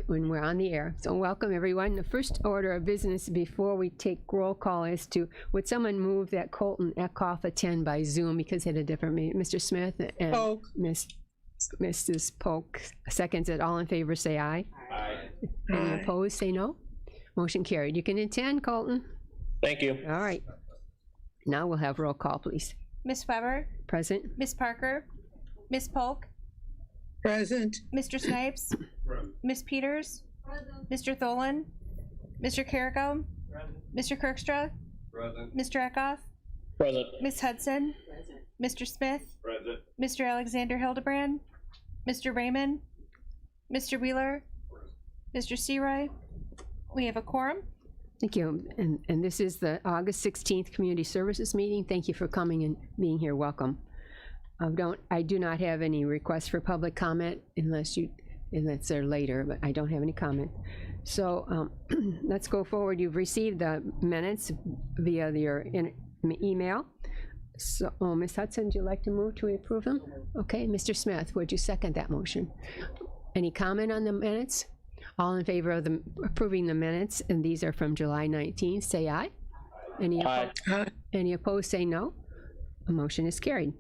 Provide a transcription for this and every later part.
when we're on the air. So welcome everyone. The first order of business before we take roll call is would someone move that Colton Eckhoff attend by Zoom because he had a different meeting? Mr. Smith and Mrs. Polk seconds it. All in favor say aye. Aye. Any opposed say no. Motion carried. You can attend, Colton. Thank you. All right. Now we'll have roll call, please. Ms. Weber? Present. Ms. Parker? Ms. Polk? Present. Mr. Snipes? Present. Ms. Peters? Present. Mr. Tholen? Mr. Carrico? Present. Mr. Kirkstra? Present. Mr. Eckhoff? Present. Ms. Hudson? Present. Mr. Smith? Present. Mr. Alexander Hildebrand? Mr. Raymond? Mr. Wheeler? Mr. Searoy? We have a quorum. Thank you. And this is the August 16th Community Services Meeting. Thank you for coming and being here. Welcome. I do not have any requests for public comment unless they're later, but I don't have any comment. So let's go forward. You've received the minutes via your email. So, Ms. Hudson, would you like to move to approve them? Okay, Mr. Smith, would you second that motion? Any comment on the minutes? All in favor of approving the minutes, and these are from July 19th, say aye. Any opposed, say no. A motion is carried.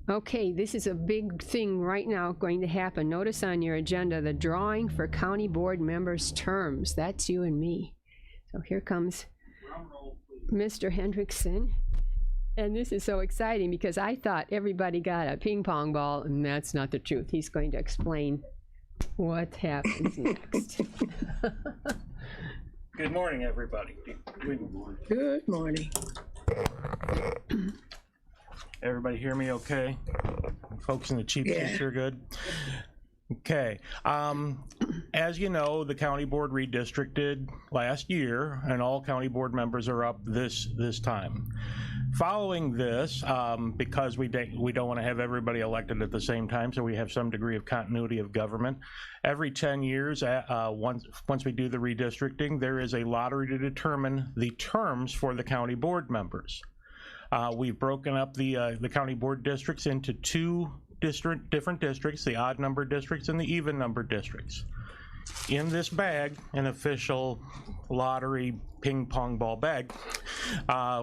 Okay, this is a big thing right now going to happen. Notice on your agenda the drawing for county board members' terms. That's you and me. So here comes Mr. Hendrickson. And this is so exciting because I thought everybody got a ping pong ball, and that's not the truth. He's going to explain what happens next. Good morning, everybody. Good morning. Everybody hear me okay? Folks in the cheap seats are good? Okay. As you know, the county board redistricted last year, and all county board members are up this time. Following this, because we don't want to have everybody elected at the same time, so we have some degree of continuity of government. Every 10 years, once we do the redistricting, there is a lottery to determine the terms for the county board members. We've broken up the county board districts into two different districts, the odd number districts and the even number districts. In this bag, an official lottery ping pong ball bag,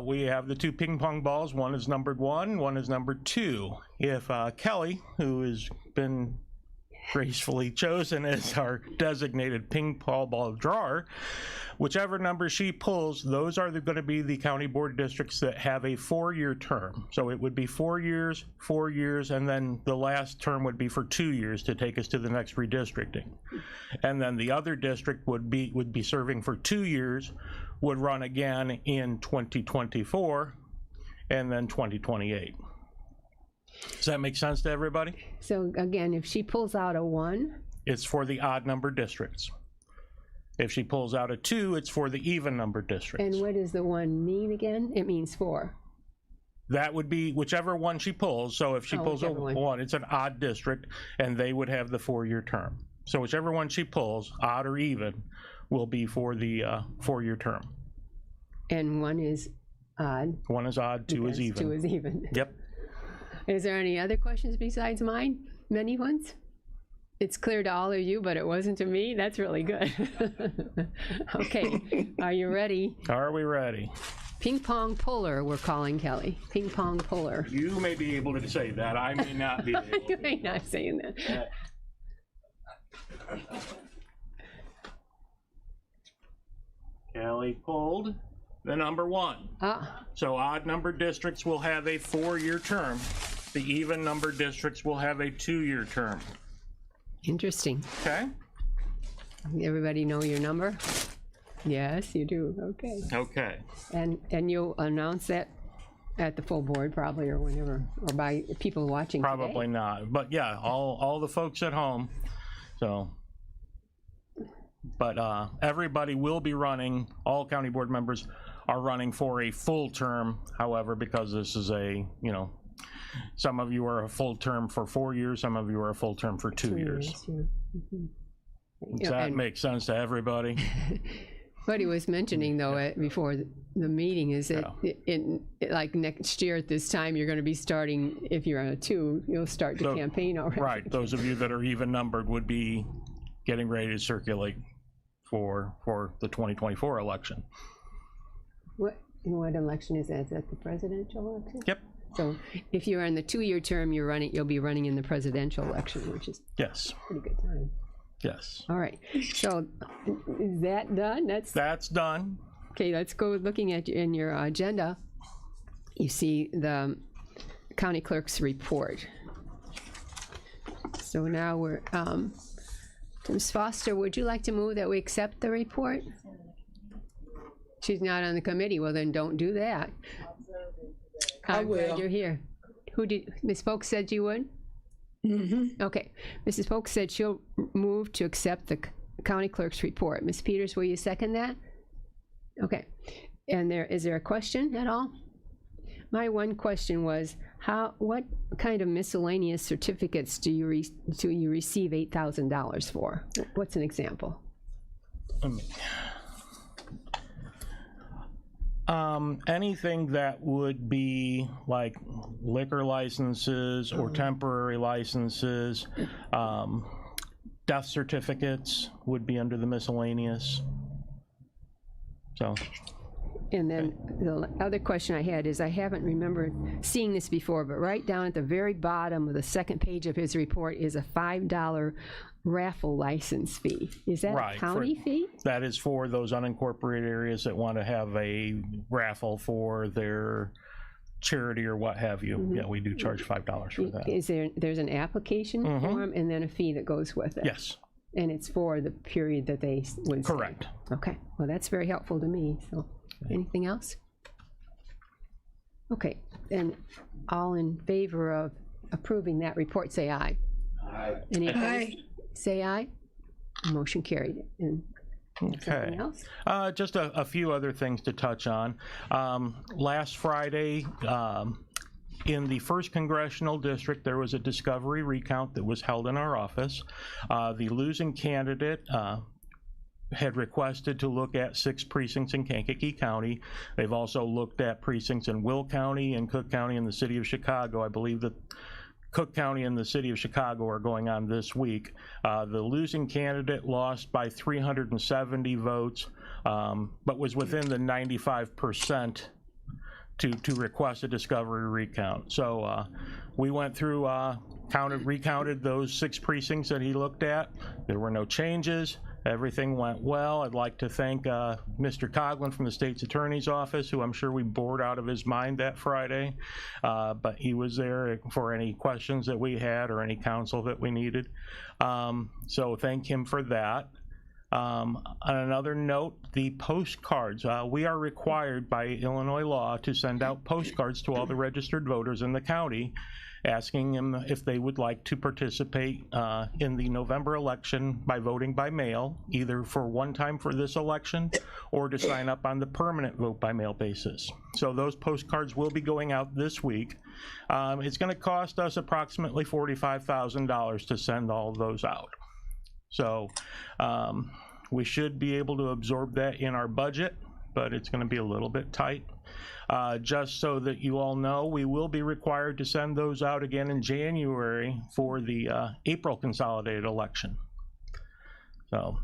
we have the two ping pong balls. One is numbered 1, one is numbered 2. If Kelly, who has been gracefully chosen as our designated ping pong ball drawer, whichever number she pulls, those are going to be the county board districts that have a 4-year term. So it would be 4 years, 4 years, and then the last term would be for 2 years to take us to the next redistricting. And then the other district would be serving for 2 years, would run again in 2024, and then 2028. Does that make sense to everybody? So again, if she pulls out a 1? It's for the odd number districts. If she pulls out a 2, it's for the even number districts. And what does the 1 mean again? It means 4. That would be whichever one she pulls. So if she pulls a 1, it's an odd district, and they would have the 4-year term. So whichever one she pulls, odd or even, will be for the 4-year term. And 1 is odd. 1 is odd, 2 is even. 2 is even. Yep. Is there any other questions besides mine? Many ones? It's clear to all of you, but it wasn't to me. That's really good. Okay, are you ready? Are we ready? Ping pong puller, we're calling Kelly. Ping pong puller. You may be able to say that. I may not be able to. You may not saying that. Kelly pulled the number 1. So odd number districts will have a 4-year term. The even number districts will have a 2-year term. Interesting. Okay. Everybody know your number? Yes, you do. Okay. Okay. And you'll announce that at the full board probably, or whenever, or by people watching Probably today. not, but yeah, all the folks at home. So, but everybody will be running. All county board members are running for a full term. However, because this is a, some of you are a full term for 4 years, some of you are a full term for 2 years. Does that make sense to everybody? What he was mentioning, though, before the meeting is that like next year at this time, you're going to be starting, if you're on a 2, you'll start the campaign already. Right. Those of you that are even numbered would be getting ready to circulate for the 2024 election. What election is that? Is that the presidential election? Yep. So if you're in the 2-year term, you'll be running in the presidential election, which is Yes. pretty good time. Yes. All right. So is that done? That's done. Okay. Let's go looking at in your agenda. You see the county clerk's report. So now we're. Ms. Foster, would you like to move that we accept the report? She's not on the committee. Well, then don't do that. I'm glad will. you're here. Ms. Polk said you would? Mm-hmm. Okay. Mrs. Polk said she'll move to accept the county clerk's report. Ms. Peters, will you second that? Okay. And is there a question at all? My one question was, what kind of miscellaneous certificates do you receive $8,000 for? What's an example? Anything that would be like liquor licenses or temporary licenses, death certificates would be under the miscellaneous. So. And then the other question I had is, I haven't remembered seeing this before, but right down at the very bottom of the second page of his report is a $5 raffle license fee. Is that Right, a county fee? That is for those unincorporated areas that want to have a raffle for their charity or what have you. Yeah, we do charge $5 for that. There's an application form and then a fee that goes with it? Yes. And it's for the period that they would say? Correct. Okay, well, that's very helpful to me, so. Anything else? Okay, and all in favor of approving that report, say aye. Aye. Any opposed? Aye. Say aye. Motion carried. And Okay. something else? Just a few other things to touch on. Last Friday, in the 1st Congressional District, there was a discovery recount that was held in our office. The losing candidate had requested to look at 6 precincts in Kankakee County. They've also looked at precincts in Will County and Cook County and the city of Chicago. I believe that Cook County and the city of Chicago are going on this week. The losing candidate lost by 370 votes, but was within the 95% to request a discovery recount. So we went through, recounted those 6 precincts that he looked at. There were no changes. Everything went well. I'd like to thank Mr. Coughlin from the State's Attorney's Office, who I'm sure we bored out of his mind that Friday, but he was there for any questions that we had or any counsel that we needed. So thank him for that. On another note, the postcards. We are required by Illinois law to send out postcards to all the registered voters in the county, asking them if they would like to participate in the November election by voting by mail, either for one time for this election or to sign up on the permanent vote by mail basis. So those postcards will be going out this week. It's going to cost us approximately $45,000 to send all of those out. So we should be able to absorb that in our budget, but it's going to be a little bit tight. Just so that you all know, we will be required to send those out again in January for the April consolidated election. So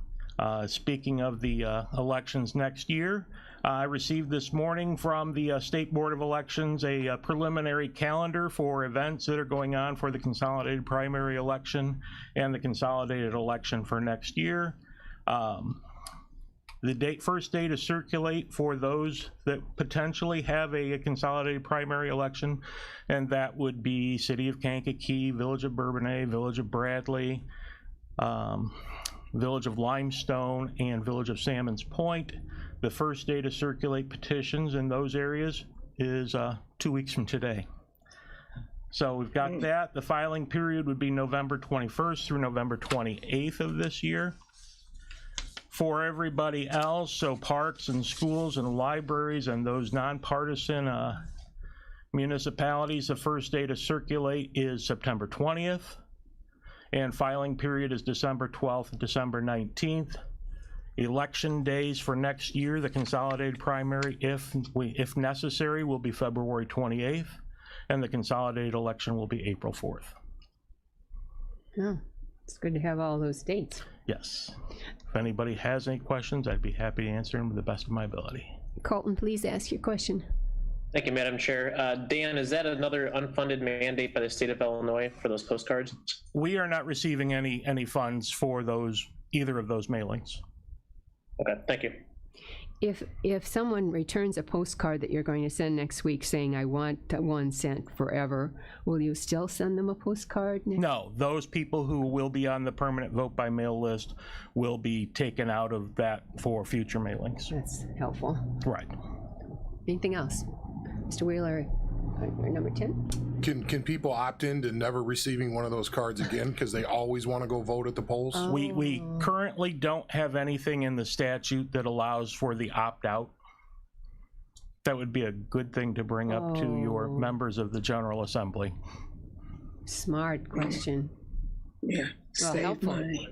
speaking of the elections next year, I received this morning from the State Board of Elections a preliminary calendar for events that are going on for the consolidated primary election and the consolidated election for next year. The first day to circulate for those that potentially have a consolidated primary election, and that would be City of Kankakee, Village of Bourbonnais, Village of Bradley, Village of Limestone, and Village of Salmons Point. The first day to circulate petitions in those areas is 2 weeks from today. So we've got that. The filing period would be November 21st through November 28th of this year. For everybody else, so parks and schools and libraries and those nonpartisan municipalities, the first day to circulate is September 20th, and filing period is December 12th and December 19th. Election days for next year, the consolidated primary, if necessary, will be February 28th, and the consolidated election will be April 4th. Yeah. It's good to have all those dates. Yes. If anybody has any questions, I'd be happy to answer them to the best of my ability. Colton, please ask your question. Thank you, Madam Chair. Dan, is that another unfunded mandate by the state of Illinois for those postcards? We are not receiving any funds for either of those mailings. Okay, thank you. If someone returns a postcard that you're going to send next week saying, I want 1 cent forever, will you still send them a postcard? No, those people who will be on the permanent vote by mail list will be taken out of that for future mailings. That's helpful. Right. Anything else? Mr. Wheeler, number 10? Can people opt in to never receiving one of those cards again because they always want to go vote at the polls? We currently don't have anything in the statute that allows for the opt-out. That would be a good thing to bring up to your members of the General Assembly. Smart question. Yeah, Well, save helpful. money.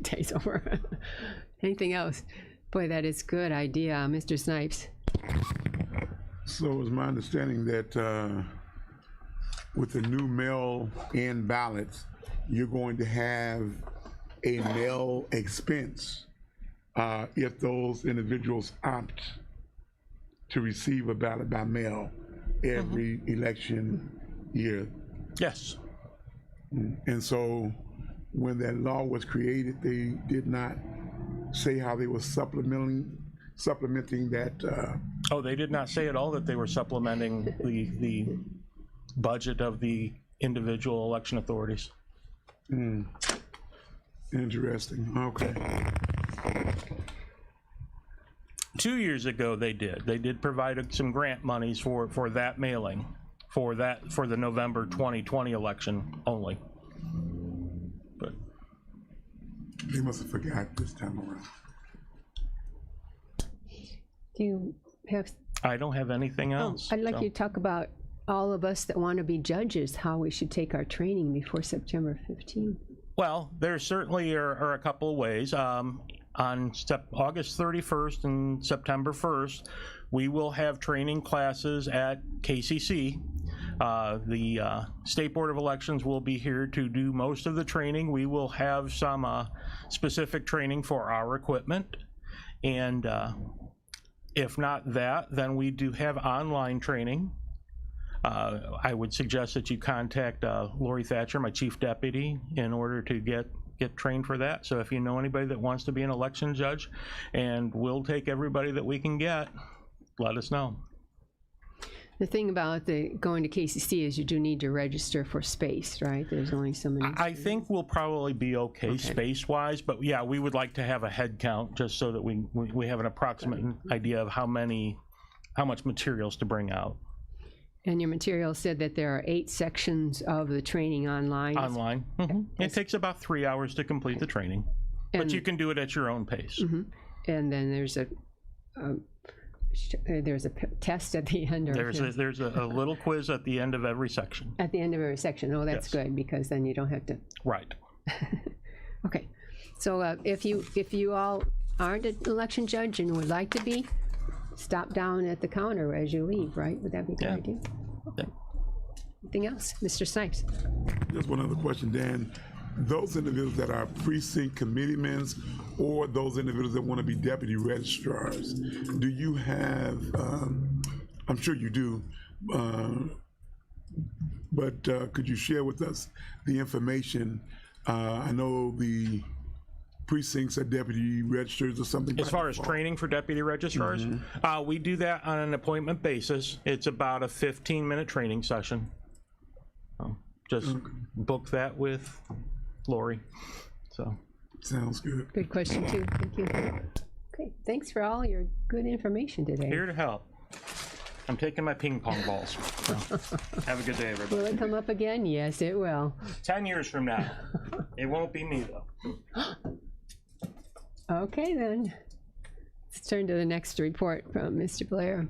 Day's over. Anything else? Boy, that is good idea, Mr. Snipes. So it's my understanding that with the new mail-in ballots, you're going to have a mail expense if those individuals opt to receive a ballot by mail every election year. Yes. And so when that law was created, they did not say how they were supplementing that. Oh, they did not say at all that they were supplementing the budget of the individual election authorities. Interesting. Okay. 2 years ago, they did. They did provide some grant monies for that mailing, for the November 2020 election only. But They must have forgot this time around. Do you have? I don't have anything else. I'd like so. you to talk about all of us that want to be judges, how we should take our training before September 15th. Well, there certainly are a couple of ways. On August 31st and September 1st, we will have training classes at KCC. The State Board of Elections will be here to do most of the training. We will have some specific training for our equipment. And if not that, then we do have online training. I would suggest that you contact Lori Thatcher, my chief deputy, in order to get trained for that. So if you know anybody that wants to be an election judge, and we'll take everybody that we can get, let us know. The thing about going to KCC is you do need to register for space, right? There's only so many. I think we'll probably be okay space-wise, but yeah, we would like to have a head count just so that we have an approximate idea of how much materials to bring out. And your material said that there are 8 sections of the training online. Online. It takes about 3 hours to complete the training, but you can do it at your own pace. And then there's a test at the end. There's a little quiz at the end of every section. At the end of every section. Oh, that's good, because then you don't have to. Right. Okay. So if you all aren't an election judge and would like to be, stop down at the counter as you leave, right? Would that be a good idea? Yeah. Anything else? Mr. Snipes? Just one other question, Dan. Those individuals that are precinct committeemen or those individuals that want to be deputy registrars, do you have, I'm sure you do, but could you share with us the information? I know the precincts are deputy registrars or something. As far as training for deputy registrars, we do that on an appointment basis. It's about a 15-minute training session. Just book that with Lori. So sounds good. Good question, too. Thank you. Okay, thanks for all your good information today. Here to help. I'm taking my ping pong balls. So, have a good day, everybody. Will it come up again? Yes, it will. 10 years from now. It won't be me, though. Okay, then. Let's turn to the next report from Mr. Blair.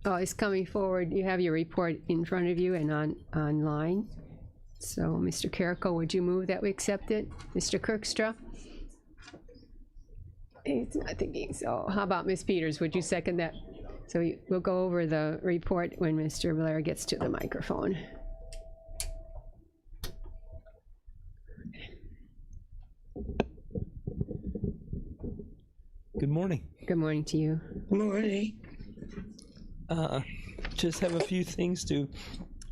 Oh, it's coming forward. You have your report in front of you and online. So, Mr. Carrico, would you move that we accept it? Mr. Kirkstra? He's not thinking so. How about Ms. Peters? Would you second that? So we'll go over the report when Mr. Blair gets to the microphone. Good morning. Good morning to you. Morning. Just have a few things to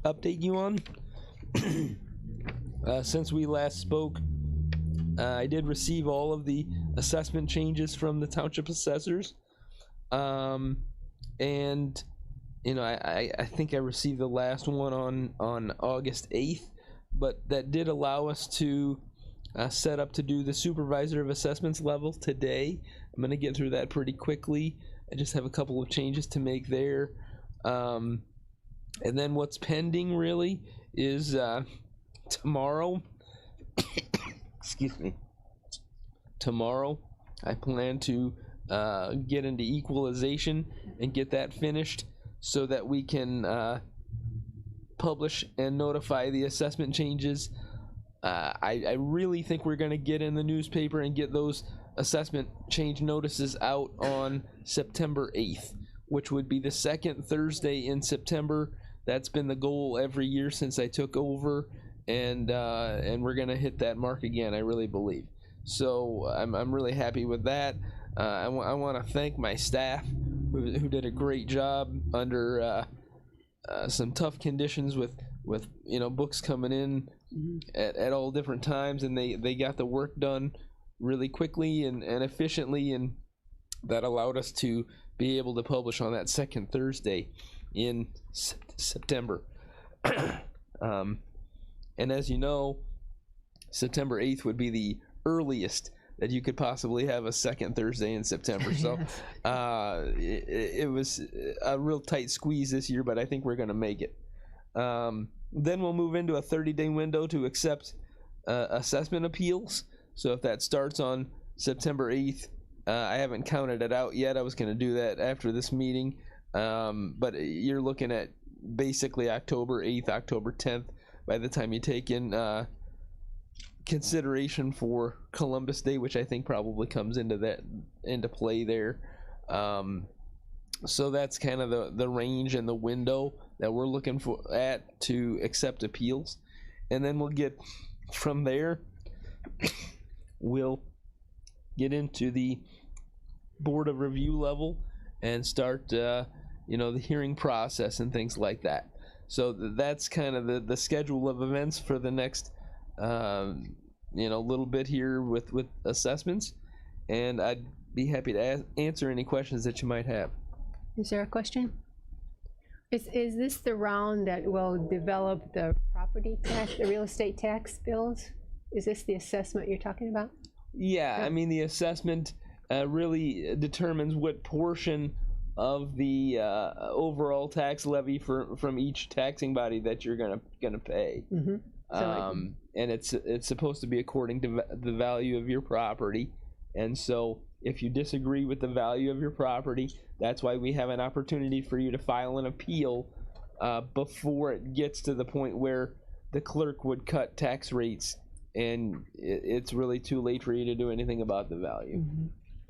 update you on. Since we last spoke, I did receive all of the assessment changes from the Township Assessors. And, you know, I think I received the last one on August 8th, but that did allow us to set up to do the Supervisor of Assessments level today. I'm going to get through that pretty quickly. I just have a couple of changes to make there. And then what's pending really is tomorrow. Excuse me. Tomorrow, I plan to get into equalization and get that finished so that we can publish and notify the assessment changes. I really think we're going to get in the newspaper and get those assessment change notices out on September 8th, which would be the second Thursday in September. That's been the goal every year since I took over, and we're going to hit that mark again, I really believe. So I'm really happy with that. I want to thank my staff who did a great job under some tough conditions with you know, books coming in at all different times, and they got the work done really quickly and efficiently, and that allowed us to be able to publish on that second Thursday in September. And as you know, September 8th would be the earliest that you could possibly have a second Thursday in September. So it was a real tight squeeze this year, but I think we're going to make it. Then we'll move into a 30-day window to accept assessment appeals. So if that starts on September 8th, I haven't counted it out yet. I was going to do that after this meeting. But you're looking at basically October 8th, October 10th, by the time you take in consideration for Columbus Day, which I think probably comes into play there. So that's kind of the range and the window that we're looking at to accept appeals. And then we'll get from there, we'll get into the Board of Review level and start you know, the hearing process and things like that. So that's kind of the schedule of events for the next you know, little bit here with assessments, and I'd be happy to answer any questions that you might have. Is there a question? Is this the round that will develop the property tax, the real estate tax bills? Is this the assessment you're talking about? Yeah, I mean, the assessment really determines what portion of the overall tax levy from each taxing body that you're gonna pay. Mm-hmm. And it's supposed to be according to the value of your property. And so if you disagree with the value of your property, that's why we have an opportunity for you to file an appeal before it gets to the point where the clerk would cut tax rates, and it's really too late for you to do anything about the value. Mm-hmm.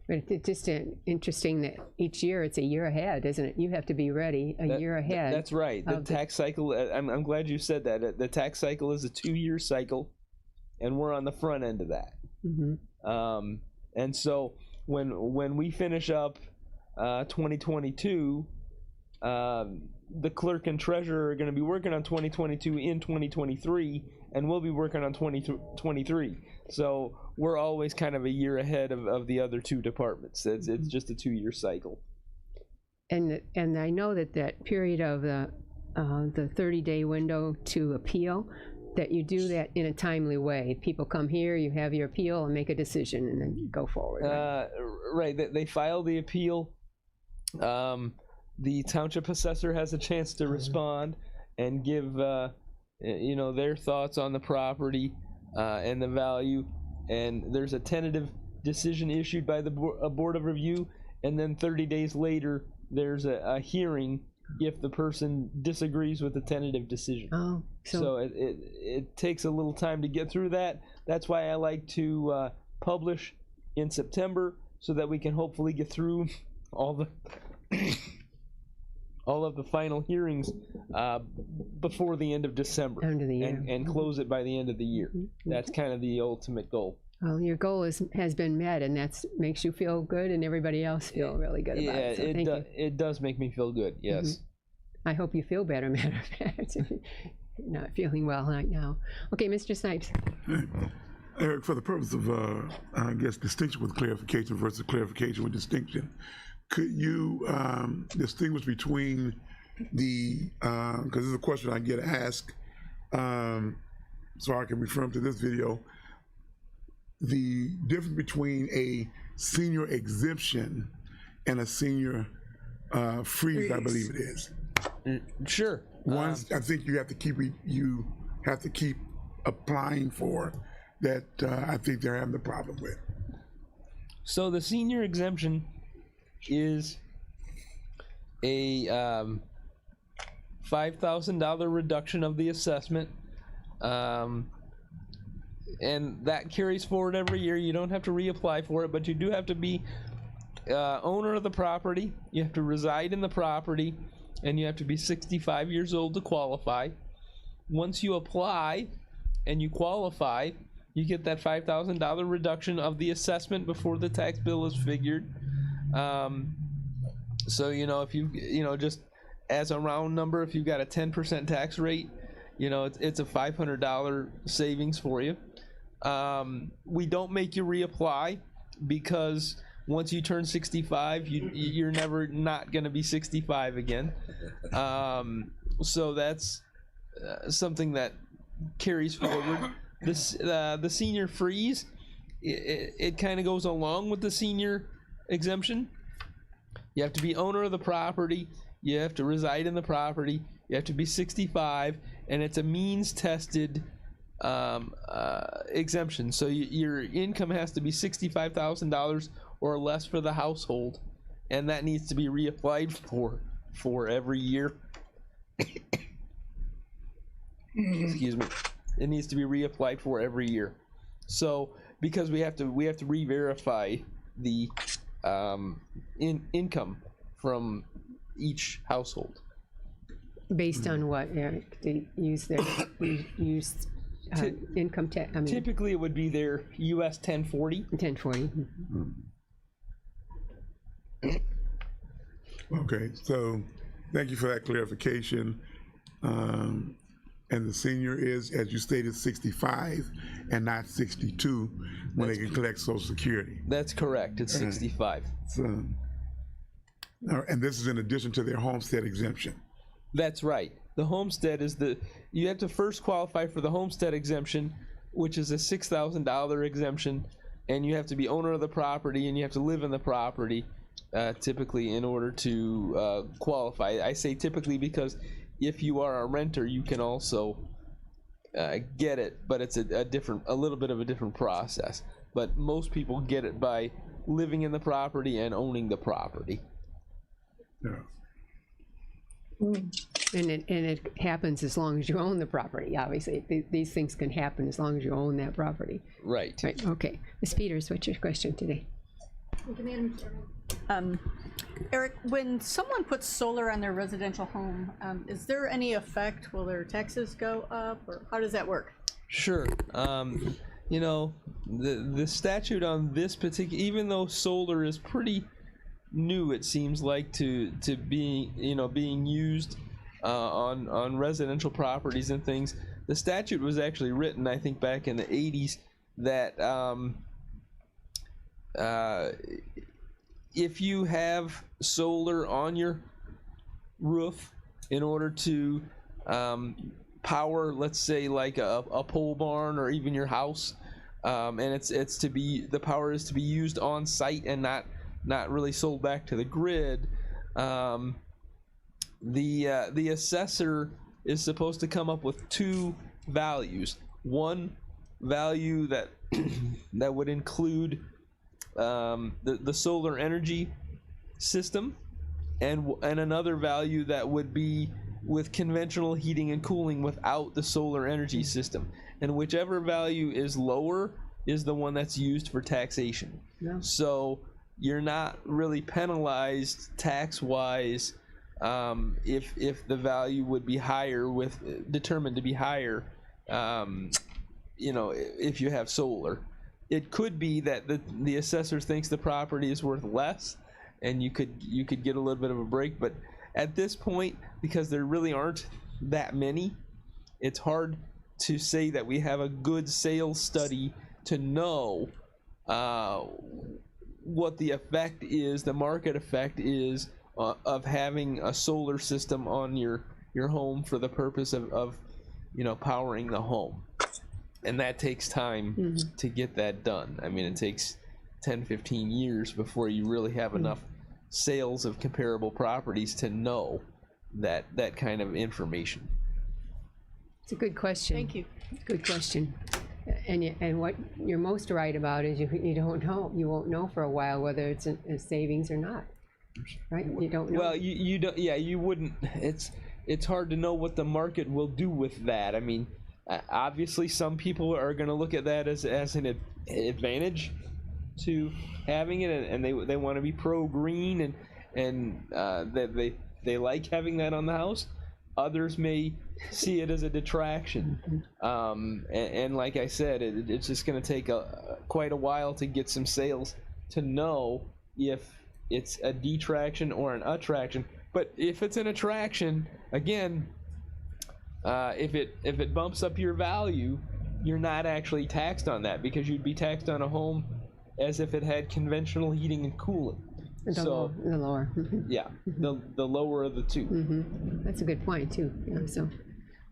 But it's just interesting that each year it's a year ahead, isn't it? You have to be ready a year ahead. That's right. The tax cycle, I'm glad you said that. The tax cycle is a 2-year cycle, and we're on the front end of that. Mm-hmm. And so when we finish up 2022, the clerk and treasurer are going to be working on 2022 in 2023, and we'll be working on 2023. So we're always kind of a year ahead of the other two departments. It's just a 2-year cycle. And I know that period of the 30-day window to appeal, that you do that in a timely way. People come here, you have your appeal, and make a decision, and then go forward. Right? Right. They file the appeal. The township assessor has a chance to respond and give you know, their thoughts on the property and the value. And there's a tentative decision issued by the Board of Review, and then 30 days later there's a hearing if the person disagrees with the tentative decision. Oh, so it takes a little time to get through that. That's why I like to publish in September, so that we can hopefully get through all the all of the final hearings before the end of December, End of the year. and close it by the end of the year. Mm-hmm. That's kind of the ultimate goal. Well, your goal has been met, and that makes you feel good, and everybody else feel really good about Yeah, it. So thank you. it does make me feel good. Yes. I hope you feel better, matter of fact. If you're not feeling well right now. Okay, Mr. Snipes. Eric, for the purpose of, I guess, distinction with clarification versus clarification with distinction, could you distinguish between the, because this is a question I get asked, so I can refer to this video, the difference between a senior exemption and a senior freeze, I believe it is. Sure. One, I think you have to keep applying for that. I think they're having the problem with. So the senior exemption is a $5,000 reduction of the assessment, and that carries forward every year. You don't have to reapply for it, but you do have to be owner of the property. You have to reside in the property, and you have to be 65 years old to qualify. Once you apply and you qualify, you get that $5,000 reduction of the assessment before the tax bill is figured. So, if you, just as a round number, if you've got a 10% tax rate, it's a $500 savings for you. We don't make you reapply because once you turn 65, you're never not going to be 65 again. So that's something that carries forward. The senior freeze, it kind of goes along with the senior exemption. You have to be owner of the property. You have to reside in the property. You have to be 65, and it's a means-tested exemption. So your income has to be $65,000 or less for the household, and that needs to be reapplied for every year. Excuse me. It needs to be reapplied for every year. So because we have to re-verify the income from each household. Based on what, Eric? They use income tax. I mean, Typically, it would be their US 1040. 1040. Okay, so thank you for that clarification. And the senior is, as you stated, 65 and not 62 when they can collect Social Security. That's correct. It's 65. So, and this is in addition to their homestead exemption. That's right. The homestead is you have to first qualify for the homestead exemption, which is a $6,000 exemption, and you have to be owner of the property and you have to live in the property typically in order to qualify. I say typically because if you are a renter, you can also get it, but it's a little bit of a different process. But most people get it by living in the property and owning the property. Yeah. And it happens as long as you own the property, obviously. These things can happen as long as you own that property. Right. Right, okay. Ms. Peters, what's your question today? Thank you, Madam Chairman. Eric, when someone puts solar on their residential home, is there any effect? Will their taxes go up, or how does that work? Sure. The statute on this particular, even though solar is pretty new, it seems like to being used on residential properties and things. The statute was actually written, I think, back in the 80s that if you have solar on your roof in order to power, let's say, like a pole barn or even your house, and it's to be, the power is to be used on site and not really sold back to the grid, the assessor is supposed to come up with two values. One value that that would include the solar energy system, and another value that would be with conventional heating and cooling without the solar energy system. And whichever value is lower is the one that's used for taxation. Yeah. So you're not really penalized tax-wise if the value would be higher determined to be higher, if you have solar. It could be that the assessor thinks the property is worth less, and you could get a little bit of a break. But at this point, because there really aren't that many, it's hard to say that we have a good sales study to know what the effect is, the market effect is of having a solar system on your home for the purpose of powering the home. And that takes time to get that done. I mean, it takes 10-15 years before you really have enough sales of comparable properties to know that kind of information. It's a good question. Thank you. Good question. And what you're most right about is you don't know. You won't know for a while whether it's a savings or not. Right? You don't know. Well, you don't. Yeah, you wouldn't. It's hard to know what the market will do with that. I mean, obviously, some people are going to look at that as an advantage to having it, and they want to be pro-green and that they like having that on the house. Others may see it as a detraction, and like I said, it's just going to take quite a while to get some sales to know if it's a detraction or an attraction. But if it's an attraction, again, if it bumps up your value, you're not actually taxed on that, because you'd be taxed on a home as if it had conventional heating and cooling. The lower. Yeah, the lower of the two. That's a good point too. Yeah, so,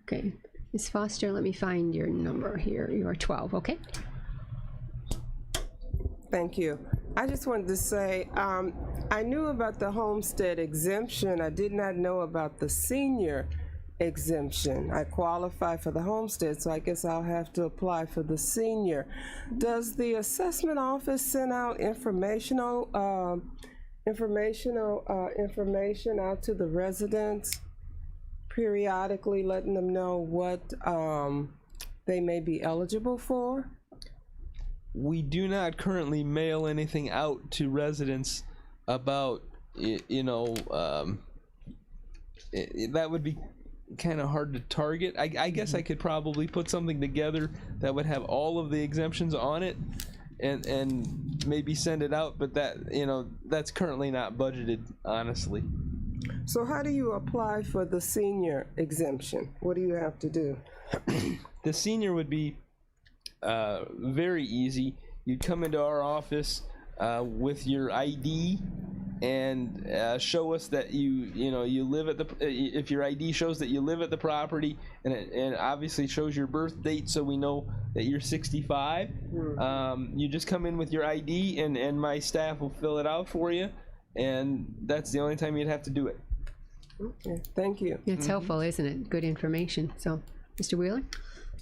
okay, Ms. Foster, let me find your number here. You are 12. Okay. Thank you. I just wanted to say, I knew about the homestead exemption. I did not know about the senior exemption. I qualify for the homestead, so I guess I'll have to apply for the senior. Does the assessment office send out information out to the residents periodically, letting them know what they may be eligible for? We do not currently mail anything out to residents about, that would be kind of hard to target. I guess I could probably put something together that would have all of the exemptions on it and maybe send it out, but that's currently not budgeted, honestly. So how do you apply for the senior exemption? What do you have to do? The senior would be very easy. You'd come into our office with your ID and show us that you live at the. If your ID shows that you live at the property, and it obviously shows your birth date, so we know that you're 65. You just come in with your ID, and my staff will fill it out for you, and that's the only time you'd have to do it. Okay, thank you. It's helpful, isn't it? Good information. So, Mr. Wheeler?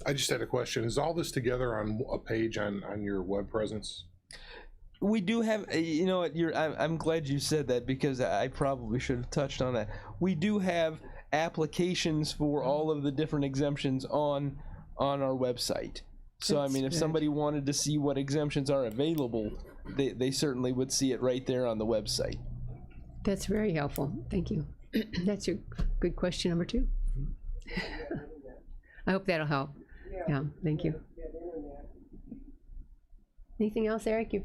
I just had a question. Is all this together on a page on your web presence? We do have, I'm glad you said that, because I probably should have touched on that. We do have applications for all of the different exemptions on our website. So, That's if good. somebody wanted to see what exemptions are available, they certainly would see it right there on the website. That's very helpful. Thank you. That's your good question number 2. I hope that'll help. Yeah, thank you. Anything else, Eric? You've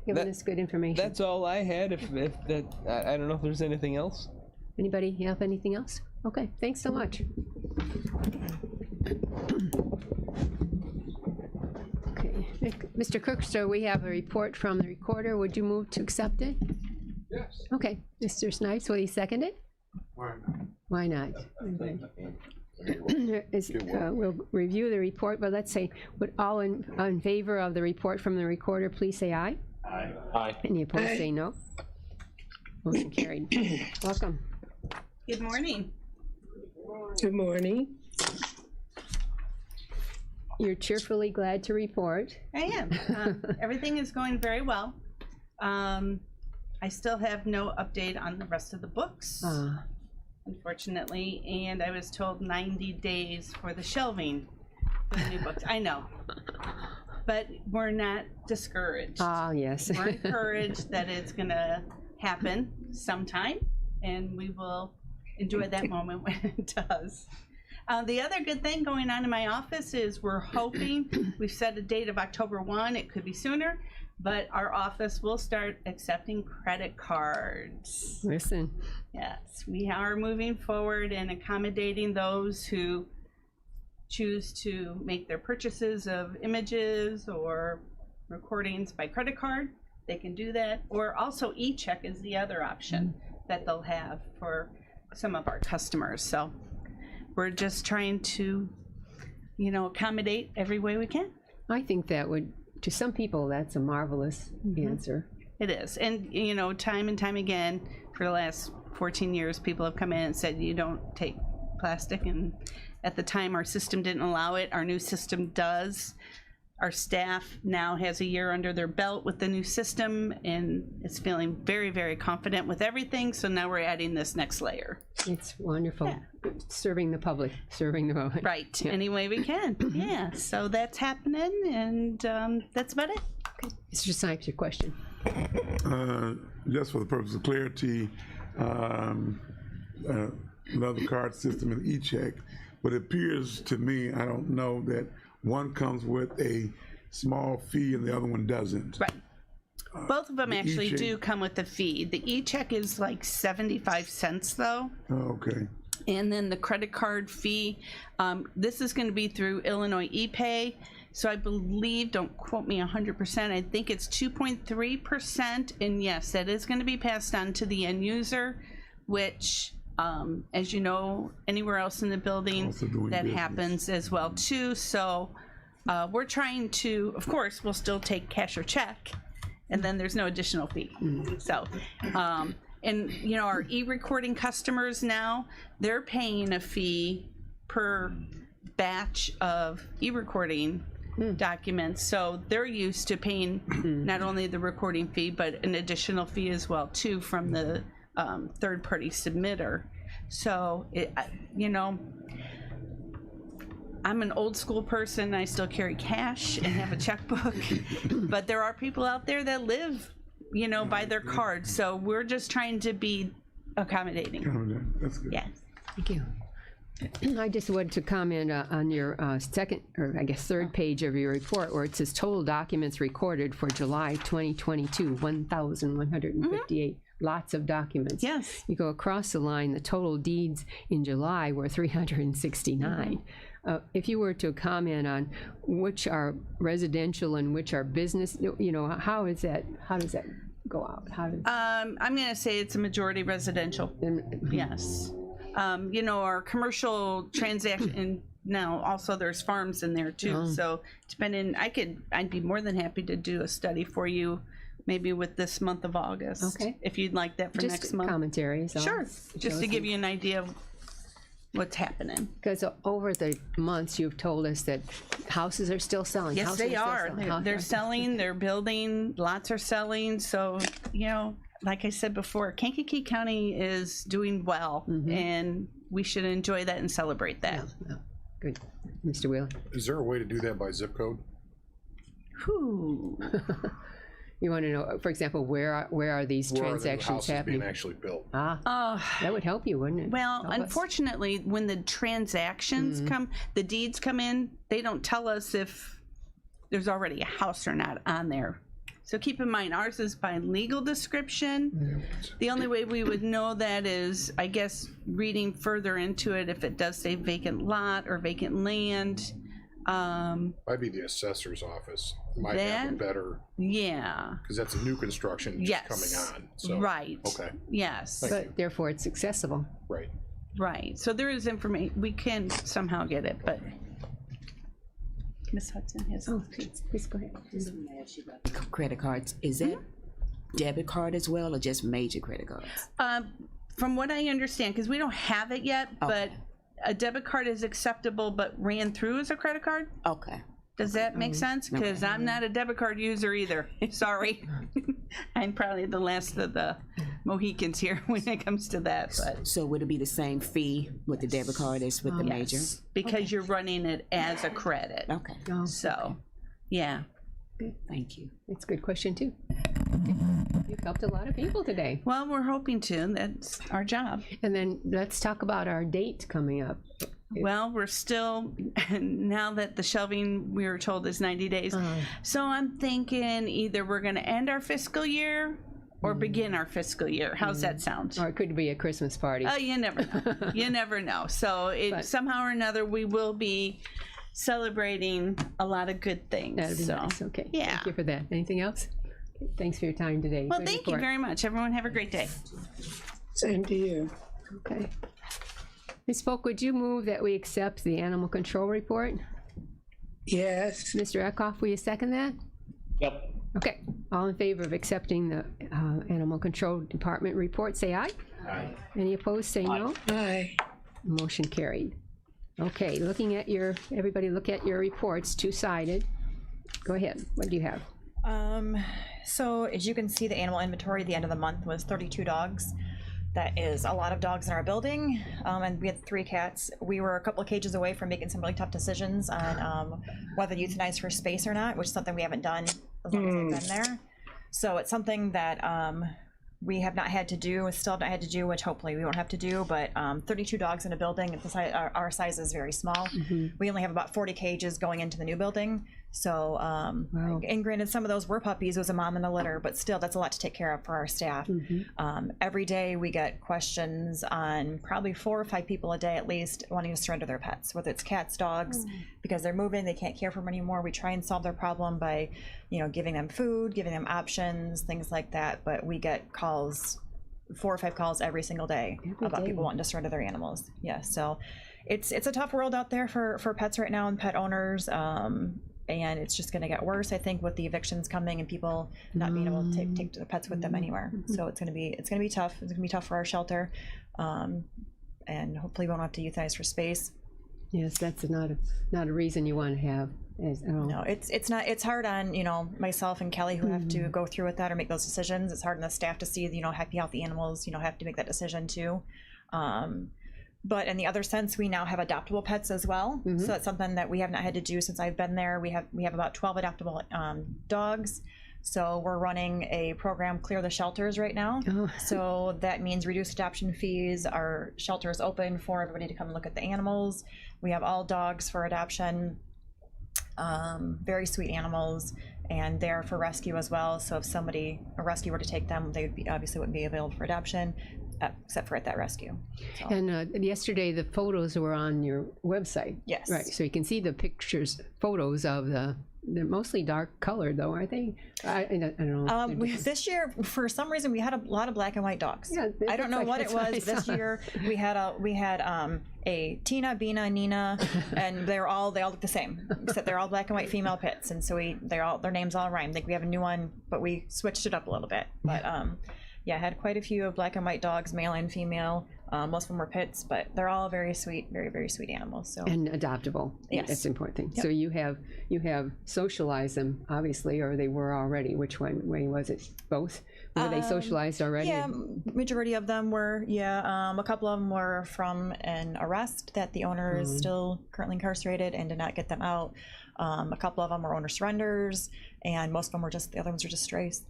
given us good information. That's all I had. If that, I don't know if there's anything else. Anybody have anything else? Okay, thanks so much. Okay, Mr. Cookster, we have a report from the recorder. Would you move to accept it? Yes. Okay, Mr. Snipes, will you second it? Why not? Okay. We'll review the report, but let's say, would all in favor of the report from the recorder please say aye? Aye. Aye. Any opposed say no. Motion carried. Welcome. Good morning. Good morning. You're cheerfully glad to report. I am. Everything is going very well. I still have no update on the rest of the books, unfortunately, and I was told 90 days for the shelving for the new books. I know, but we're not discouraged. Yes. We're encouraged that it's going to happen sometime, and we will enjoy that moment when it does. The other good thing going on in my office is we're hoping, we've set a date of October 1, it could be sooner, but our office will start accepting credit cards. Listen. Yes, we are moving forward and accommodating those who choose to make their purchases of images or recordings by credit card. They can do that, or also e-check is the other option that they'll have for some of our customers. So we're just trying to, you know, accommodate every way we can. I think that would, to some people, that's a marvelous answer. It is. And, you know, time and time again, for the last 14 years, people have come in and said, you don't take plastic. And at the time, our system didn't allow it. Our new system does. Our staff now has a year under their belt with the new system and is feeling very, very confident with everything. So now we're adding this next layer. It's wonderful. Serving the public, serving the public. Right. Yeah. Any way we can. Yeah. So that's happening, and that's about it. Mr. Sipes, your question. Just for the purpose of clarity, another card system and e-check, but it appears to me, I don't know, that one comes with a small fee and the other one doesn't. Right. Both of them actually do come with a fee. The e-check is like 75 cents though. Oh, okay. And then the credit card fee, this is going to be through Illinois ePay. So I believe, don't quote me 100%, I think it's 2.3%. And yes, that is going to be passed on to the end user, which, as you know, anywhere else in the building, that business happens as well too. So we're trying to, of course, we'll still take cash or check, and then there's no additional fee. So, and you know, our e-recording customers now, they're paying a fee per batch of e-recording documents. So they're used to paying not only the recording fee, but an additional fee as well too from the third-party submitter. So, you know, I'm an old school person. I still carry cash and have a checkbook, but there are people out there that live, you know, by their card. So we're just trying to be accommodating. That's good. Yes. Thank you. I just wanted to comment on your second, or I guess third page of your report, where it says total documents recorded for July 2022, 1,158. Lots of documents. Yes. You go across the line, the total deeds in July were 369. If you were to comment on which are residential and which are business, you know, how does that go out? I'm going to say it's a majority residential. Yes. You know, our commercial transaction, now also there's farms in there too. So depending, I'd be more than happy to do a study for you, maybe with this month of August. Okay. If you'd like that for Just next month. Commentaries. Sure. Just to give you an idea of what's happening. Because over the months, you've told us that houses are still selling. Yes, they are. They're selling, they're building, lots are selling. So, you know, like I said before, Kankakee County is doing well, and we should enjoy that and celebrate that. Yeah. Good. Mr. Wheeler? Is there a way to do that by zip code? Whew. You want to know, for example, where are these transactions houses happening? being actually built? That would help you, wouldn't it? Well, Help us. unfortunately, when the transactions come, the deeds come in, they don't tell us if there's already a house or not on there. So keep in mind, ours is by legal description. The only way we would know that is, I guess, reading further into it, if it does say vacant lot or vacant land. Might be the assessor's office. Might have a better. Yeah. Because that's a new construction just coming on. So, right. Okay. Yes. But therefore, it's accessible. Right. Right. So there is information. We can somehow get it, but Ms. Hudson has. Oh, please go ahead. Credit cards, is that debit card as well, or just major credit cards? From what I understand, because we don't have it yet, but a debit card is acceptable, but ran through as a credit card. Okay. Does that make sense? Because I'm not a debit card user either. Sorry. I'm probably the last of the Mohicans here when it comes to that. But So would it be the same fee with the debit card as with the major? Because you're running it as a credit. Okay. So, yeah. Good. Thank you. It's a good question, too. helped a lot of people today. Well, we're hoping to. That's our job. And then let's talk about our date coming up. Well, we're still, now that the shelving, we were told, is 90 days. So I'm thinking either we're going to end our fiscal year or begin our fiscal year. How's that sound? Or it could be a Christmas party. Oh, you never know. You never know. So somehow or another, we will be celebrating a lot to good things. That'd be nice. Okay. Yeah. Thank you for that. Anything else? Thanks for your time today. Well, Good thank you report. very much. Everyone have a great day. Same to you. Okay. Ms. Folk, would you move that we accept the animal control report? Yes. Mr. Eckhoff, will you second that? Yep. Okay. All in favor of accepting the animal control department report, say aye. Aye. Any opposed, say no. Aye. Motion carried. Okay, everybody look at your reports, two-sided. Go ahead. What do you have? So as you can see, the animal inventory at the end of the month was 32 dogs. That is a lot of dogs in our building, and we had 3 cats. We were a couple of cages away from making some really tough decisions on whether to euthanize for space or not, which is something we haven't done as long as I've been there. So it's something that we have not had to do, still have not had to do, which hopefully we won't have to do, but 32 dogs in a building, our size is very small. We only have about 40 cages going into the new building. So, and granted, some of those were puppies, it was a mom and a litter, but still that's a lot to take care of for our staff. Every day we get questions on probably 4 or 5 people a day at least wanting to surrender their pets, whether it's cats, dogs, because they're moving, they can't care for them anymore. We try and solve their problem by, giving them food, giving them options, things like that. But we get calls, 4 or 5 calls every single day about people wanting to surrender their animals. Yeah, so it's a tough world out there for pets right now and pet owners. And it's just going to get worse, I think, with the evictions coming and people not being able to take their pets with them anywhere. So it's going to be tough. It's going to be tough for our shelter, and hopefully we won't have to euthanize for space. Yes, that's not a reason you want to have. No, it's not. It's hard on myself and Kelly who have to go through with that or make those decisions. It's hard on the staff to see happy, healthy animals have to make that decision too. But in the other sense, we now have adoptable pets as well. So that's something that we have not had to do since I've been there. We have about 12 adoptable dogs. So we're running a program, Clear the Shelters, right now. So that means reduced adoption fees. Our shelter is open for everybody to come and look at the animals. We have all dogs for adoption. Very sweet animals, and they're for rescue as well. So if a rescue were to take them, they obviously wouldn't be available for adoption. Except for at that rescue. So. And yesterday the photos were on your website. Yes. Right, so you can see the photos of they're mostly dark colored though, aren't they? I don't know. This year, for some reason, we had a lot of black and white dogs. Yeah, I don't know what it was. This year we had a Tina, Bina, Nina, and they all look the same, except they're all black and white female pits, and so their names all rhyme. I think we have a new one, but we switched it up a little bit. But yeah, I had quite a few of black and white dogs, male and female. Most of them were pits, but they're all very sweet, very, very sweet animals. So and adoptable. Yes, that's the important thing. Yep. So you have socialized them, obviously, or they were already. Which way was it? Both? Were they socialized already? Yeah, majority of them were. Yeah, a couple of them were from an arrest that the owner is still currently incarcerated and did not get them out. A couple of them were owner surrenders, and most of them were the other ones were just strays.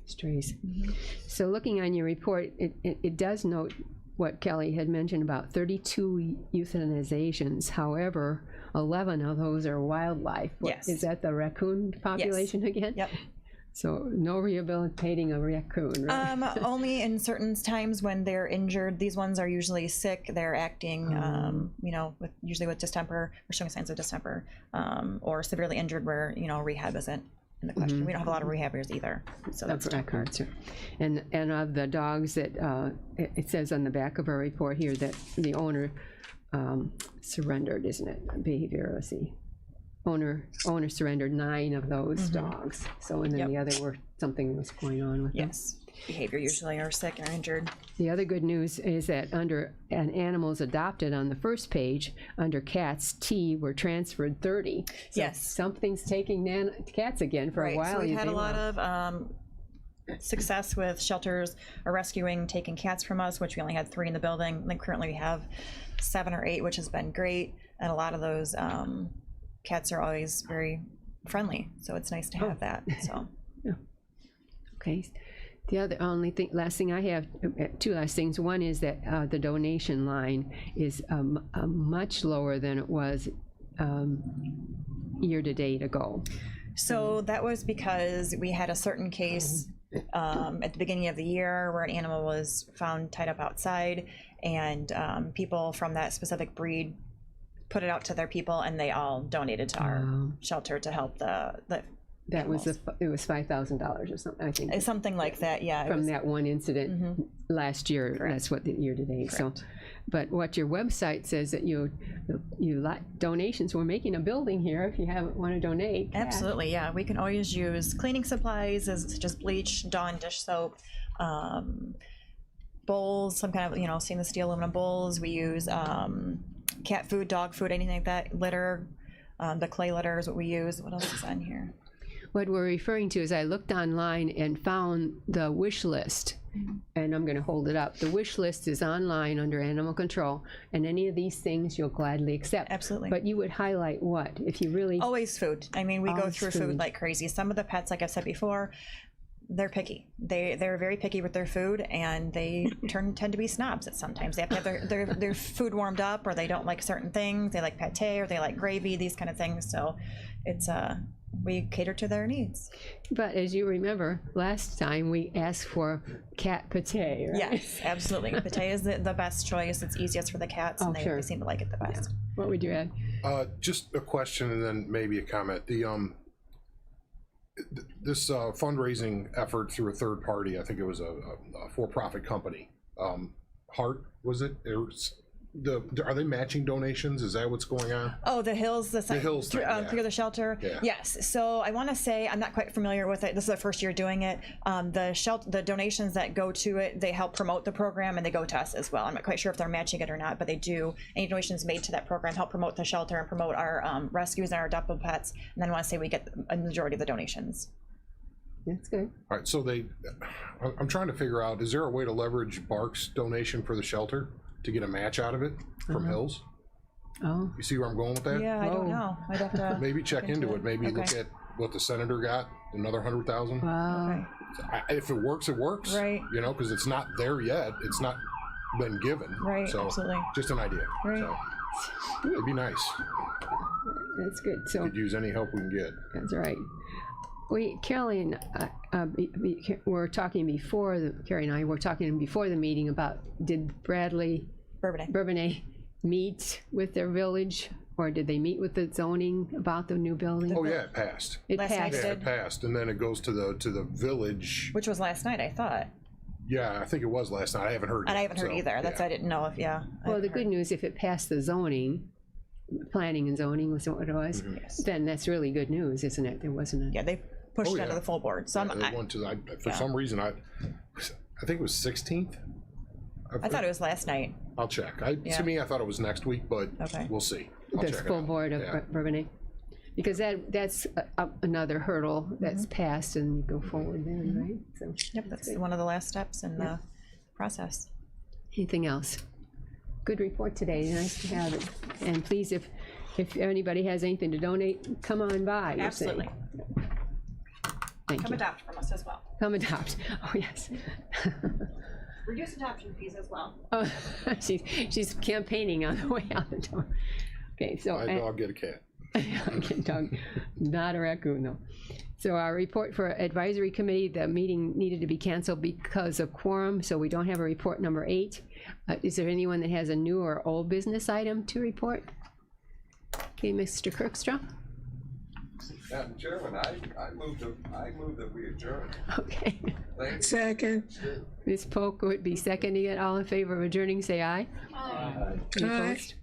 So looking on your report, it does note what Kelly had mentioned about 32 euthanizations. However, 11 of those are wildlife. Yes. Is that the raccoon population again? Yep. So no rehabilitating a raccoon, right? Only in certain times when they're injured. These ones are usually sick. They're acting, usually with distemper or showing signs of distemper, or severely injured where, rehab isn't in the question. We don't have a lot of rehabbers either. So that's raccoons. And of the dogs that, it says on the back of our report here that the owner surrendered, isn't it? Behavior, let's see. Owner surrendered 9 of those dogs. So, and then the other were something was going on with them. Yes, behavior usually are sick or injured. The other good news is that under animals adopted on the first page, under cats, T were transferred 30. So yes, something's taking cats again for a while. So we've had a lot of success with shelters or rescuing, taking cats from us, which we only had 3 in the building. I think currently we have 7 or 8, which has been great, and a lot of those. Cats are always very friendly, so it's nice to have that. So, yeah. Okay. The other only thing, last thing I have, two last things. One is that the donation line is much lower than it was year to date ago. So that was because we had a certain case at the beginning of the year where an animal was found tied up outside, and people from that specific breed put it out to their people, and they all donated to our shelter to help the That was it was $5,000 or something, I think. Something like that, yeah. From that one incident last year. Correct. That's what the year to date. So, but what your website says that you like donations. We're making a building here. If you want to donate, Absolutely, yeah. We can always use cleaning supplies, such as bleach, Dawn dish soap, bowls, some kind of stainless steel aluminum bowls. We use cat food, dog food, anything like that. Litter, the clay litter is what we use. What else is on here? What we're referring to is I looked online and found the wish list, and I'm going to hold it up. The wish list is online under animal control, and any of these things you'll gladly accept. Absolutely. But you would highlight what if you really always food. I mean, we go Always through food like crazy. Some of the pets, like I've said before, they're picky. They're very picky with their food, and they tend to be snobs at sometimes. They have to have their food warmed up, or they don't like certain things. They like pate, or they like gravy, these kind of things. So it's we cater to their needs. But as you remember, last time we asked for cat pate, right? Yes, absolutely. Pate is the best choice. It's easiest for the cats, and they seem to like it the best. Yeah. What would you add? Just a question and then maybe a comment. This fundraising effort through a third party, I think it was a for-profit company. Hart, was it? Are they matching donations? Is that what's going on? Oh, the Hills, the Hills thing, through the shelter. Yeah. Yes. So I want to say I'm not quite familiar with it. This is the first year doing it. The donations that go to it, they help promote the program, and they go to us as well. I'm not quite sure if they're matching it or not, but they do. Any donations made to that program help promote the shelter and promote our rescues and our adoptable pets. And then I want to say we get a majority of the donations. That's good. All right, so I'm trying to figure out, is there a way to leverage Bark's donation for the shelter to get a match out of it from Hills? Oh. You see where I'm going with that? Yeah, I don't know. I'd have to maybe check into it. Maybe look at what the senator got, another 100,000. Wow. Okay. If it works, it works. Right. Because it's not there yet. It's not been given. Right. So absolutely. just an idea. Right. So it'd be nice. That's good. So could use any help we can get. That's right. Carrie and were talking before Carrie and I were talking before the meeting about, did Bradley Bourbonnais meet with their village, or did they meet with the zoning about the new building? Oh yeah, it passed. It passed. Yeah, it passed, and then it goes to the village, which was last night, I thought. Yeah, I think it was last night. I haven't heard. And I haven't heard either. That's I didn't know if Well, the good news, if it passed the zoning, planning and zoning was what it was, then that's really good news, isn't it? There wasn't a. Yeah, they pushed it out of the full board. So for some reason I think it was 16th. I thought it was last night. I'll check. To me, I thought it was next week, but we'll see. The full board of Bourbonnais, because that's another hurdle that's passed, and you go forward then, right? So yep, that's one of the last steps in the process. Anything else? Good report today. Nice to have it. And please, if anybody has anything to donate, come on by. Absolutely. Thank Come you. adopt from us as well. Come adopt. Oh yes. Reduce adoption fees as well. Oh, she's campaigning on the way out the door. Okay, so my dog get a cat. Okay, dog, not a raccoon though. So our report for advisory committee, the meeting needed to be canceled because of quorum, so we don't have a report number 8. Is there anyone that has a new or old business item to report? Okay, Mr. Kirkstra. Madam Chairman, I move that we adjourn. Okay. Second. Ms. Polk would be seconding it. All in favor of adjourning, say aye. Aye. Any opposed?